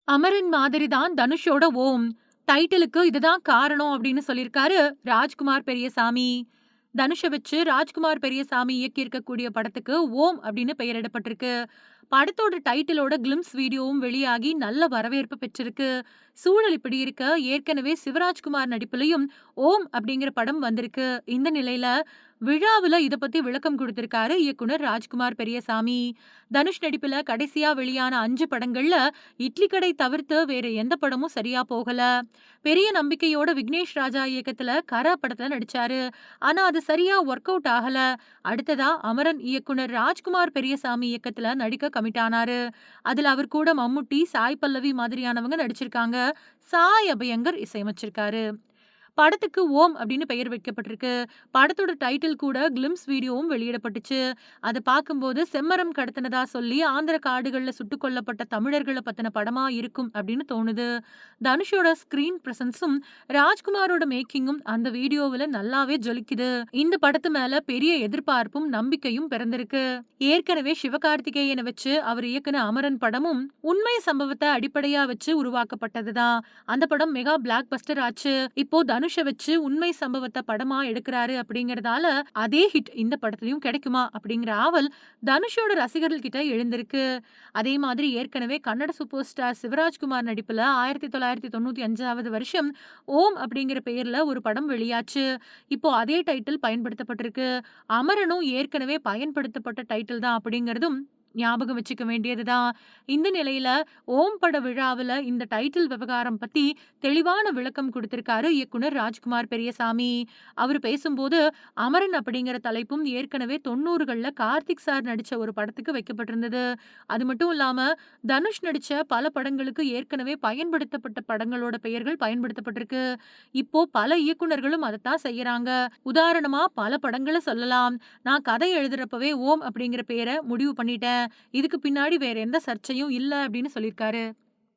அமரன் மாதிரி தான் தனுஷோட ஓம். டைட்டிலுக்கு இதுதான் காரணம் அப்படின்னு சொல்லியிருக்காரு ராஜ்குமார் பெரியசாமி. தனுஷ வச்சு ராஜ்குமார் பெரியசாமி இயக்கியிருக்கக்கூடிய படத்துக்கு ஓம் அப்படின்னு பெயரிடப்பட்டிருக்கு. படத்தோட டைட்டிலோட கிளிம்ஸ் வீடியோவும் வெளியாகி நல்ல வரவேற்பு பெற்றிருக்கு. சூழல் இப்படி இருக்க ஏற்கனவே சிவராஜ்குமார் நடிப்புலயும் ஓம் அப்படிங்கிற படம் வந்திருக்கு. இந்த நிலையில விழாவுல இத பத்தி விளக்கம் கொடுத்திருக்காரு இயக்குனர் ராஜ்குமார் பெரியசாமி. தனுஷ் நடிப்புல கடைசியா வெளியான 5 படங்கள்ல இட்லி கடை தவிர்த்து வேற எந்த படமும் சரியா போகல. பெரிய நம்பிக்கையோட விக்னேஷ் ராஜா இயக்கத்துல கர படத்துல நடிச்சாரு. ஆனா அது சரியா ஒர்க் அவுட் ஆகல. அடுத்ததா அமரன் இயக்குனர் ராஜ்குமார் பெரியசாமி இயக்கத்துல நடிக்க கமிட் ஆனாரு. அதுல அவர் கூட மம்முட்டி, சாய் பல்லவி மாதிரியானவங்க நடிச்சிருக்காங்க. சாய் அபயங்கர் இசையமைச்சிருக்காரு. படத்துக்கு ஓம் அப்படின்னு பெயர் வைக்கப்பட்டிருக்கு. படத்தோட டைட்டில் கூட கிளிம்ஸ் வீடியோவும் வெளியிடப்பட்டுச்சு. அத பார்க்கும்போது செம்மரம் கடத்தினதா சொல்லி ஆந்திர காடுகள்ல சுட்டுக் கொல்லப்பட்ட தமிழர்கள பத்தின படமா இருக்கும் அப்படின்னு தோணுது. தனுஷோட ஸ்கிரீன் பிரசன்ஸும் ராஜ்குமாரோட மேக்கிங்கும் அந்த வீடியோவுல நல்லாவே ஜொலிக்குது. இந்த படத்து மேல பெரிய எதிர்பார்ப்பும் நம்பிக்கையும் பிறந்திருக்கு. ஏற்கனவே சிவகார்த்திகேயனை வச்சு அவர் இயக்குன அமரன் படமும் உண்மை சம்பவத்தை அடிப்படையா வச்சு உருவாக்கப்பட்டதுதான். அந்த படம் மெகா பிளாக் பஸ்டர் ஆச்சு. இப்போ தனுஷ வச்சு உண்மை சம்பவத்த படமா எடுக்குறாரு அப்படிங்கறதால அதே ஹிட் இந்த படத்துலயும் கிடைக்குமா அப்படிங்கிற ஆவல் தனுஷோட ரசிகர்கள் கிட்ட எழுந்திருக்கு. அதே மாதிரி ஏற்கனவே கன்னட சூப்பர் ஸ்டார் சிவராஜ்குமார் நடிப்புல 1995வது வருஷம் ஓம் அப்படிங்கிற பெயர்ல ஒரு படம் வெளியாச்சு. இப்போ அதே டைட்டில் பயன்படுத்தப்பட்டிருக்கு. அமரனும் ஏற்கனவே பயன்படுத்தப்பட்ட டைட்டில் தான் அப்படிங்கறதும் ஞாபகம் வச்சுக்க வேண்டியதுதான். இந்த நிலையில ஓம் பட விழாவுல இந்த டைட்டில் விவகாரம் பத்தி தெளிவான விளக்கம் கொடுத்திருக்காரு இயக்குனர் ராஜ்குமார் பெரியசாமி. அவரு பேசும்போது அமரன் அப்படிங்கிற தலைப்பும் ஏற்கனவே 90கள்ல கார்த்திக் சார் நடிச்ச ஒரு படத்துக்கு வைக்கப்பட்டிருந்தது. அது மட்டும் இல்லாம தனுஷ் நடிச்ச பல படங்களுக்கு ஏற்கனவே பயன்படுத்தப்பட்ட படங்களோட பெயர்கள் பயன்படுத்தப்பட்டிருக்கு. இப்போ பல இயக்குனர்களும் அதத்தான் செய்யறாங்க. உதாரணமா பல படங்கள சொல்லலாம். நான் கதை எழுதுறப்பவே ஓம் அப்படிங்கிற பேர முடிவு பண்ணிட்டேன். இதுக்கு பின்னாடி வேற எந்த சர்ச்சையும் இல்ல அப்படின்னு சொல்லியிருக்காரு.